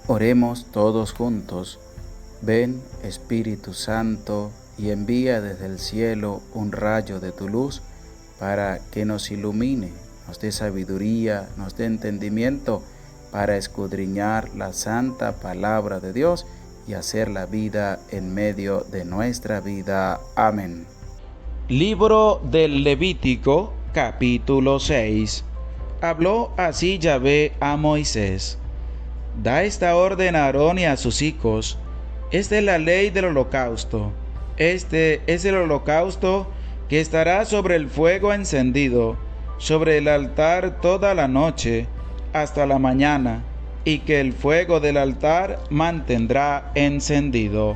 Oremos todos juntos. Ven, Espíritu Santo, y envía desde el cielo un rayo de tu luz para que nos ilumine, nos dé sabiduría, nos dé entendimiento para escudriñar la santa palabra de Dios y hacer la vida en medio de nuestra vida. Amén. Libro del Levítico, capítulo 6. Habló así Yahvé a Moisés. Da esta orden a Aarón y a sus hijos. Esta es la ley del holocausto. Este es el holocausto que estará sobre el fuego encendido, sobre el altar toda la noche, hasta la mañana, y que el fuego del altar mantendrá encendido.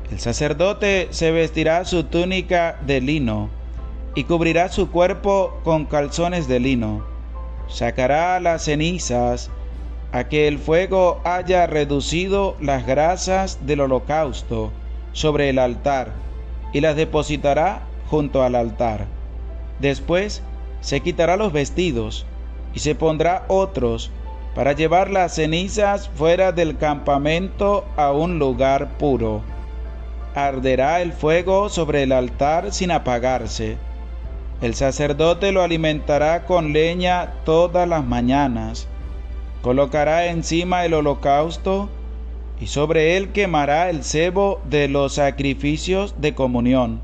El sacerdote se vestirá su túnica de lino y cubrirá su cuerpo con calzones de lino. Sacará las cenizas a que el fuego haya reducido las grasas del holocausto sobre el altar y las depositará junto al altar. Después se quitará los vestidos y se pondrá otros para llevar las cenizas fuera del campamento a un lugar puro. Arderá el fuego sobre el altar sin apagarse. El sacerdote lo alimentará con leña todas las mañanas. Colocará encima el holocausto y sobre él quemará el cebo de los sacrificios de comunión.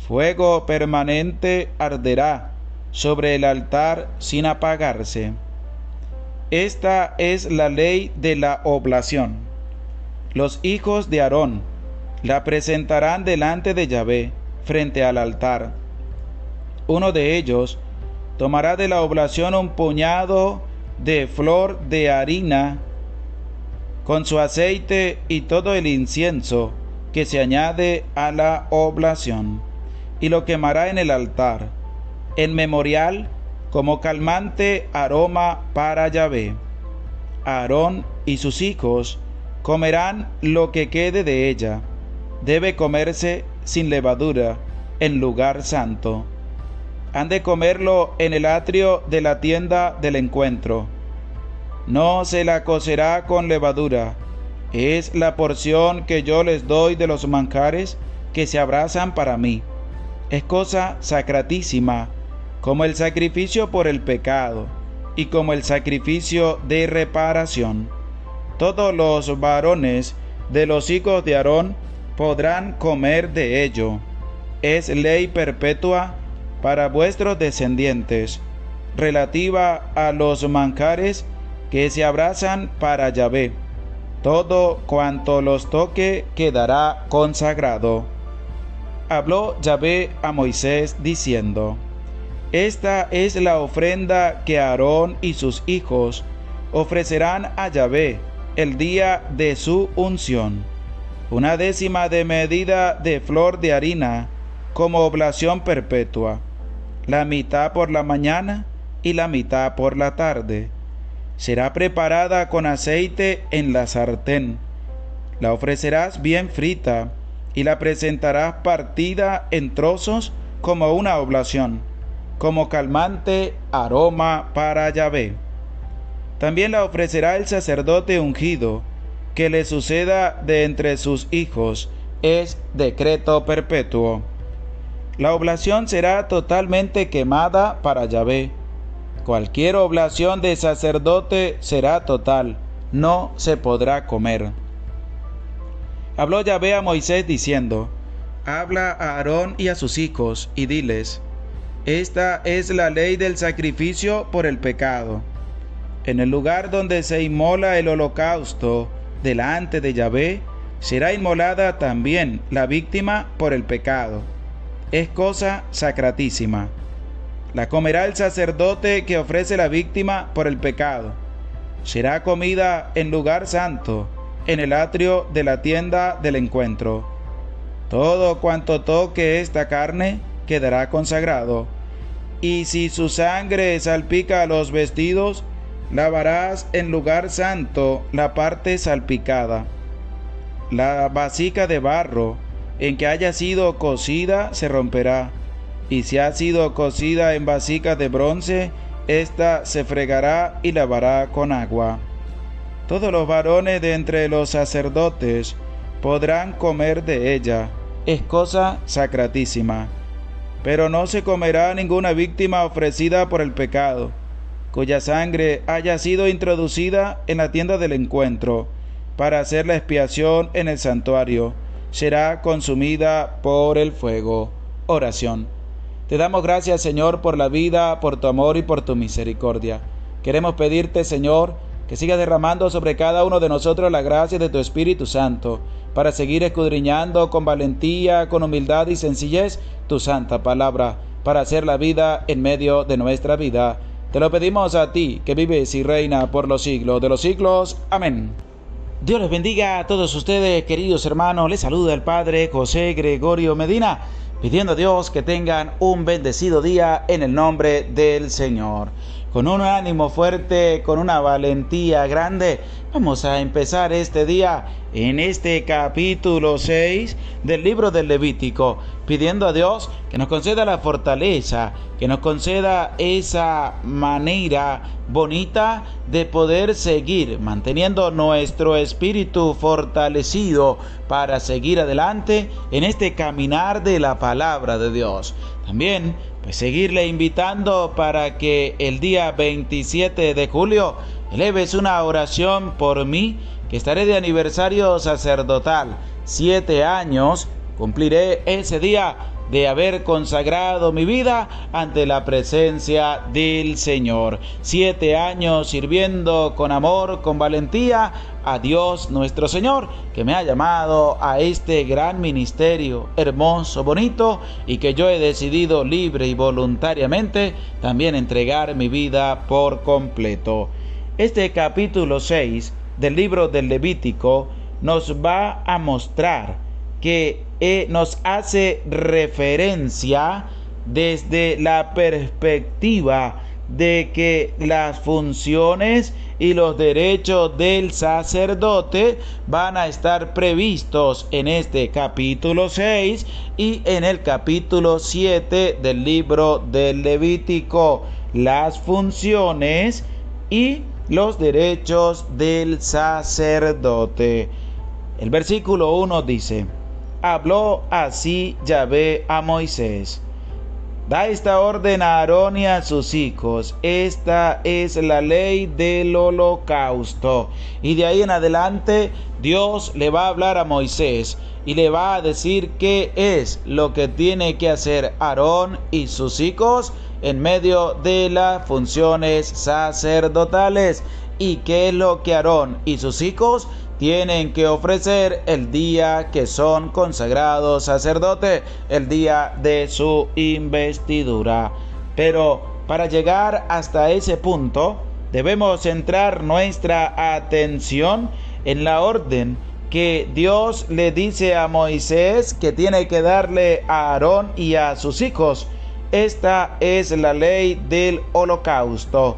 Fuego permanente arderá sobre el altar sin apagarse. Esta es la ley de la oblación. Los hijos de Aarón la presentarán delante de Yahvé, frente al altar. Uno de ellos tomará de la oblación un puñado de flor de harina, con su aceite y todo el incienso que se añade a la oblación, y lo quemará en el altar, en memorial, como calmante aroma para Yahvé. Aarón y sus hijos comerán lo que quede de ella. Debe comerse sin levadura, en lugar santo. Han de comerlo en el atrio de la tienda del encuentro. No se la cocerá con levadura. Es la porción que yo les doy de los manjares que se abrazan para mí. Es cosa sacratísima, como el sacrificio por el pecado y como el sacrificio de reparación. Todos los varones de los hijos de Aarón podrán comer de ello. Es ley perpetua para vuestros descendientes, relativa a los manjares que se abrazan para Yahvé. Todo cuanto los toque quedará consagrado. Habló Yahvé a Moisés diciendo: Esta es la ofrenda que Aarón y sus hijos ofrecerán a Yahvé el día de su unción. 1/10 de medida de flor de harina, como oblación perpetua, la mitad por la mañana y la mitad por la tarde. Será preparada con aceite en la sartén. La ofrecerás bien frita y la presentarás partida en trozos como una oblación, como calmante aroma para Yahvé. También la ofrecerá el sacerdote ungido, que le suceda de entre sus hijos. Es decreto perpetuo. La oblación será totalmente quemada para Yahvé. Cualquier oblación de sacerdote será total, no se podrá comer. Habló Yahvé a Moisés diciendo: Habla a Aarón y a sus hijos, y diles: Esta es la ley del sacrificio por el pecado. En el lugar donde se inmola el holocausto delante de Yahvé, será inmolada también la víctima por el pecado. Es cosa sacratísima. La comerá el sacerdote que ofrece la víctima por el pecado. Será comida en lugar santo, en el atrio de la tienda del encuentro. Todo cuanto toque esta carne quedará consagrado. Y si su sangre salpica los vestidos, lavarás en lugar santo la parte salpicada. La vasija de barro en que haya sido cocida se romperá, y si ha sido cocida en vasija de bronce, ésta se fregará y lavará con agua. Todos los varones de entre los sacerdotes podrán comer de ella. Es cosa sacratísima. Pero no se comerá ninguna víctima ofrecida por el pecado, cuya sangre haya sido introducida en la tienda del encuentro, para hacer la expiación en el santuario. Será consumida por el fuego. Oración. Te damos gracias, Señor, por la vida, por tu amor y por tu misericordia. Queremos pedirte, Señor, que sigas derramando sobre cada uno de nosotros la gracia de tu Espíritu Santo, para seguir escudriñando con valentía, con humildad y sencillez tu santa palabra, para hacer la vida en medio de nuestra vida. Te lo pedimos a ti, que vives y reina por los siglos de los siglos. Amén. Dios les bendiga a todos ustedes, queridos hermanos. Les saluda el Padre José Gregorio Medina, pidiendo a Dios que tengan un bendecido día en el nombre del Señor. Con un ánimo fuerte, con una valentía grande, vamos a empezar este día en este capítulo 6 del libro del Levítico, pidiendo a Dios que nos conceda la fortaleza, que nos conceda esa manera bonita de poder seguir manteniendo nuestro espíritu fortalecido para seguir adelante en este caminar de la palabra de Dios. También seguirle invitando para que el día 27 de julio eleves una oración por mí, que estaré de aniversario sacerdotal. 7 años cumpliré ese día de haber consagrado mi vida ante la presencia del Señor. 7 años sirviendo con amor, con valentía a Dios nuestro Señor, que me ha llamado a este gran ministerio hermoso, bonito, y que yo he decidido libre y voluntariamente también entregar mi vida por completo. Este capítulo 6 del libro del Levítico nos va a mostrar que nos hace referencia desde la perspectiva de que las funciones y los derechos del sacerdote van a estar previstos en este capítulo 6 y en el capítulo 7 del libro del Levítico. Las funciones y los derechos del sacerdote. El versículo 1 dice: habló así Yahvé a Moisés: da esta orden a Aarón y a sus hijos. Esta es la ley del holocausto. Y de ahí en adelante Dios le va a hablar a Moisés y le va a decir qué es lo que tiene que hacer Aarón y sus hijos en medio de las funciones sacerdotales, y qué es lo que Aarón y sus hijos tienen que ofrecer el día que son consagrados sacerdotes, el día de su investidura. Pero para llegar hasta ese punto, debemos centrar nuestra atención en la orden que Dios le dice a Moisés que tiene que darle a Aarón y a sus hijos. Esta es la ley del holocausto.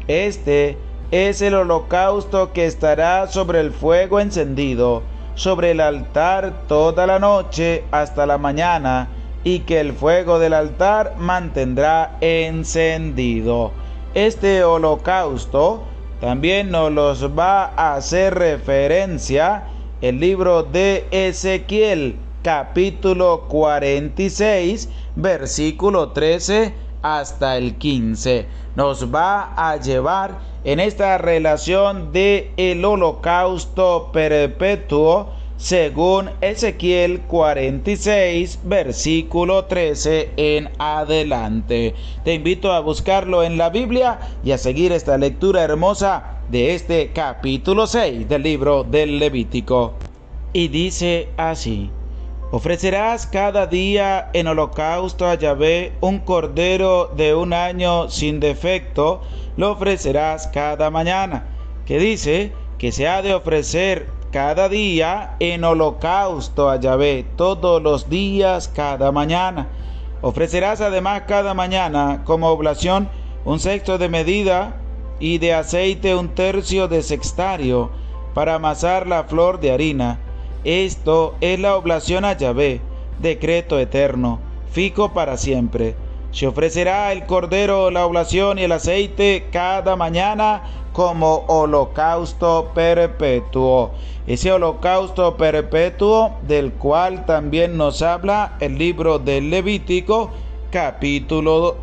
Este es el holocausto que estará sobre el fuego encendido, sobre el altar toda la noche hasta la mañana, y que el fuego del altar mantendrá encendido. Este holocausto también nos los va a hacer referencia el libro de Ezequiel, capítulo 46, versículo 13 hasta el 15. Nos va a llevar en esta relación de el holocausto perpetuo según Ezequiel 46, versículo 13 en adelante. Te invito a buscarlo en la Biblia y a seguir esta lectura hermosa de este capítulo 6 del libro del Levítico. Y dice así: ofrecerás cada día en holocausto a Yahvé un cordero de 1 año sin defecto, lo ofrecerás cada mañana. Que dice que se ha de ofrecer cada día en holocausto a Yahvé, todos los días, cada mañana. Ofrecerás además cada mañana como oblación 1/6 de medida y de aceite 1/3 de sextario para amasar la flor de harina. Esto es la oblación a Yahvé, decreto eterno, fijo para siempre. Se ofrecerá el cordero, la oblación y el aceite cada mañana como holocausto perpetuo. Ese holocausto perpetuo del cual también nos habla el libro del Levítico, capítulo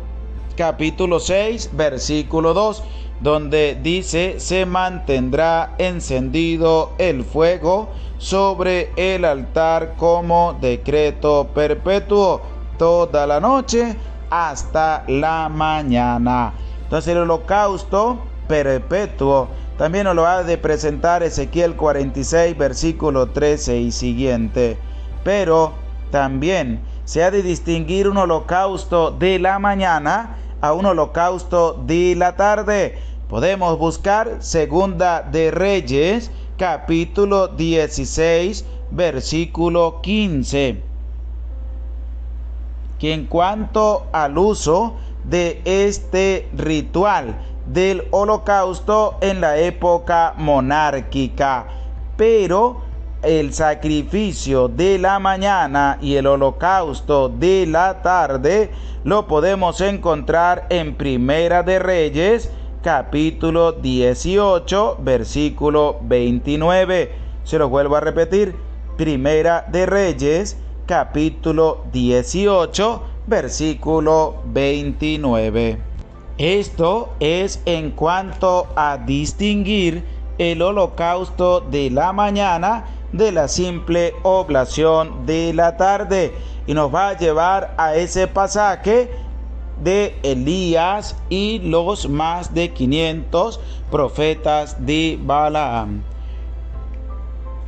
6, versículo 2, donde dice: se mantendrá encendido el fuego sobre el altar como decreto perpetuo toda la noche hasta la mañana. Entonces el holocausto perpetuo también nos lo ha de presentar Ezequiel 46, versículo 13 y siguiente. Pero también se ha de distinguir un holocausto de la mañana a un holocausto de la tarde. Podemos buscar Segunda de Reyes, capítulo 16, versículo 15. Que en cuanto al uso de este ritual del holocausto en la época monárquica, pero el sacrificio de la mañana y el holocausto de la tarde lo podemos encontrar en Primera de Reyes, capítulo 18, versículo 29. Se lo vuelvo a repetir: Primera de Reyes, capítulo 18, versículo 29. Esto es en cuanto a distinguir el holocausto de la mañana de la simple oblación de la tarde, y nos va a llevar a ese pasaje de Elías y los más de 500 profetas de Balaam.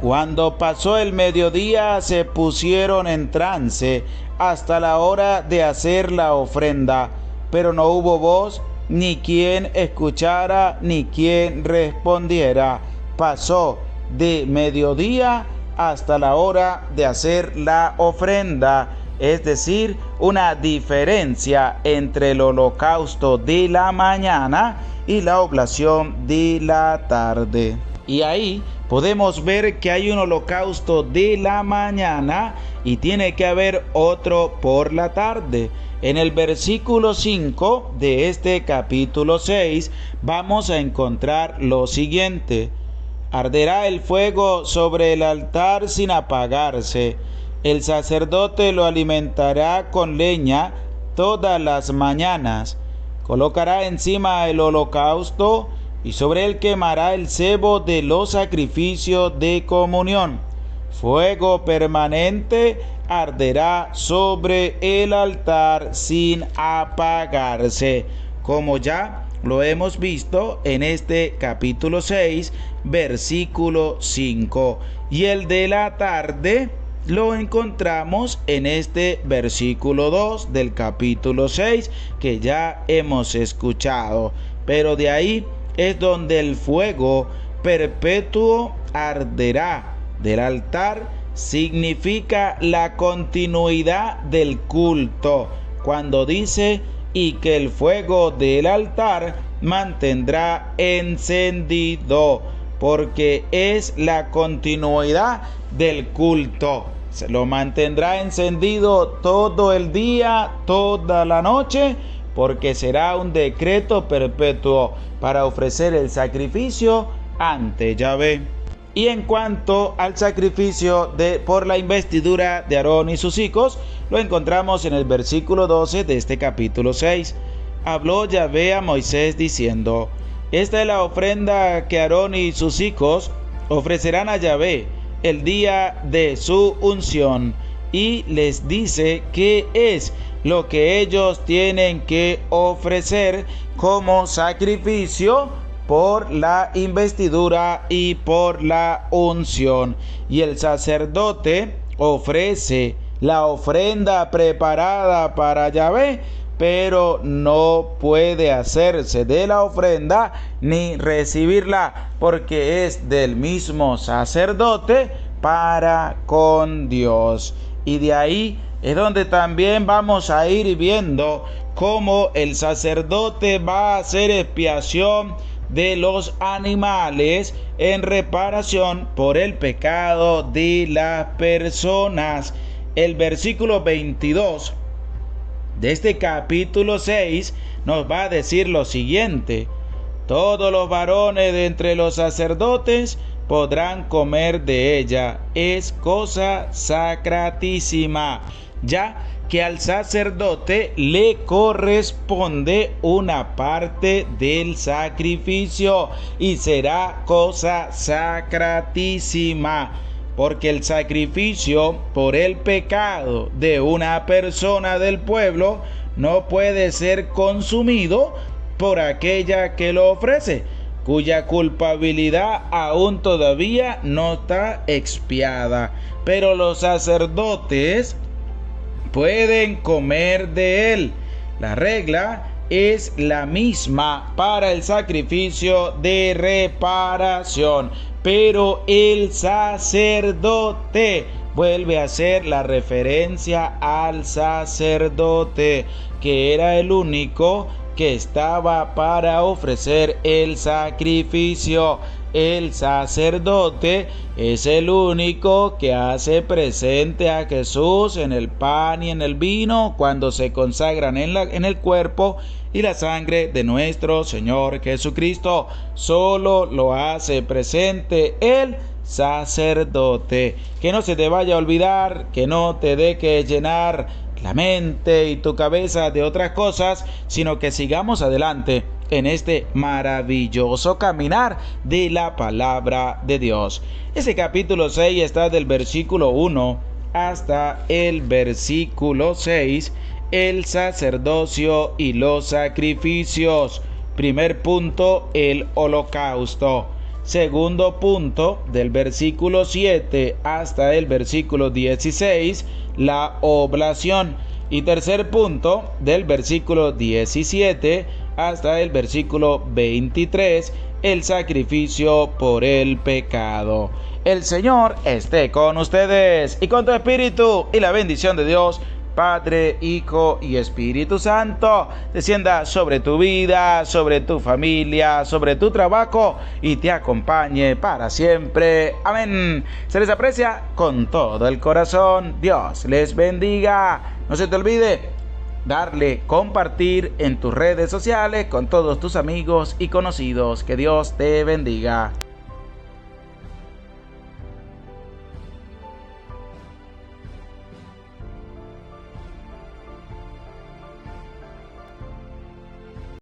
Cuando pasó el mediodía, se pusieron en trance hasta la hora de hacer la ofrenda, pero no hubo voz, ni quien escuchara, ni quien respondiera. Pasó de mediodía hasta la hora de hacer la ofrenda, es decir, una diferencia entre el holocausto de la mañana y la oblación de la tarde. Y ahí podemos ver que hay un holocausto de la mañana y tiene que haber otro por la tarde. En el versículo 5 de este capítulo 6 vamos a encontrar lo siguiente: arderá el fuego sobre el altar sin apagarse. El sacerdote lo alimentará con leña todas las mañanas. Colocará encima el holocausto y sobre él quemará el cebo de los sacrificios de comunión. Fuego permanente arderá sobre el altar sin apagarse, como ya lo hemos visto en este capítulo 6, versículo 5. Y el de la tarde lo encontramos en este versículo 2 del capítulo 6 que ya hemos escuchado. Pero de ahí es donde el fuego perpetuo arderá del altar. Significa la continuidad del culto, cuando dice: y que el fuego del altar mantendrá encendido, porque es la continuidad del culto. Se lo mantendrá encendido todo el día, toda la noche, porque será un decreto perpetuo para ofrecer el sacrificio ante Yahvé. Y en cuanto al sacrificio por la investidura de Aarón y sus hijos, lo encontramos en el versículo 12 de este capítulo 6. Habló Yahvé a Moisés diciendo: esta es la ofrenda que Aarón y sus hijos ofrecerán a Yahvé el día de su unción. Y les dice qué es lo que ellos tienen que ofrecer como sacrificio por la investidura y por la unción. Y el sacerdote ofrece la ofrenda preparada para Yahvé, pero no puede hacerse de la ofrenda ni recibirla, porque es del mismo sacerdote para con Dios. Y de ahí es donde también vamos a ir viendo cómo el sacerdote va a hacer expiación de los animales en reparación por el pecado de las personas. El versículo 22 de este capítulo 6 nos va a decir lo siguiente: Todos los varones de entre los sacerdotes podrán comer de ella. Es cosa sacratísima, ya que al sacerdote le corresponde una parte del sacrificio y será cosa sacratísima, porque el sacrificio por el pecado de una persona del pueblo no puede ser consumido por aquella que lo ofrece, cuya culpabilidad aún todavía no está expiada. Pero los sacerdotes pueden comer de él. La regla es la misma para el sacrificio de reparación, pero el sacerdote, vuelve a hacer la referencia al sacerdote, que era el único que estaba para ofrecer el sacrificio. El sacerdote es el único que hace presente a Jesús en el pan y en el vino cuando se consagran en el cuerpo y la sangre de nuestro Señor Jesucristo. Solo lo hace presente el sacerdote. Que no se te vaya a olvidar, que no te deje llenar la mente y tu cabeza de otras cosas, sino que sigamos adelante en este maravilloso caminar de la palabra de Dios. Este capítulo 6 está del versículo 1 hasta el versículo 6, el sacerdocio y los sacrificios. Primer punto, el holocausto. Segundo punto, del versículo 7 hasta el versículo 16, la oblación. Y tercer punto, del versículo 17 hasta el versículo 23, el sacrificio por el pecado. El Señor esté con ustedes y con tu espíritu, y la bendición de Dios, Padre, Hijo y Espíritu Santo, descienda sobre tu vida, sobre tu familia, sobre tu trabajo y te acompañe para siempre. Amén. Se les aprecia con todo el corazón. Dios les bendiga. No se te olvide darle compartir en tus redes sociales con todos tus amigos y conocidos. Que Dios te bendiga.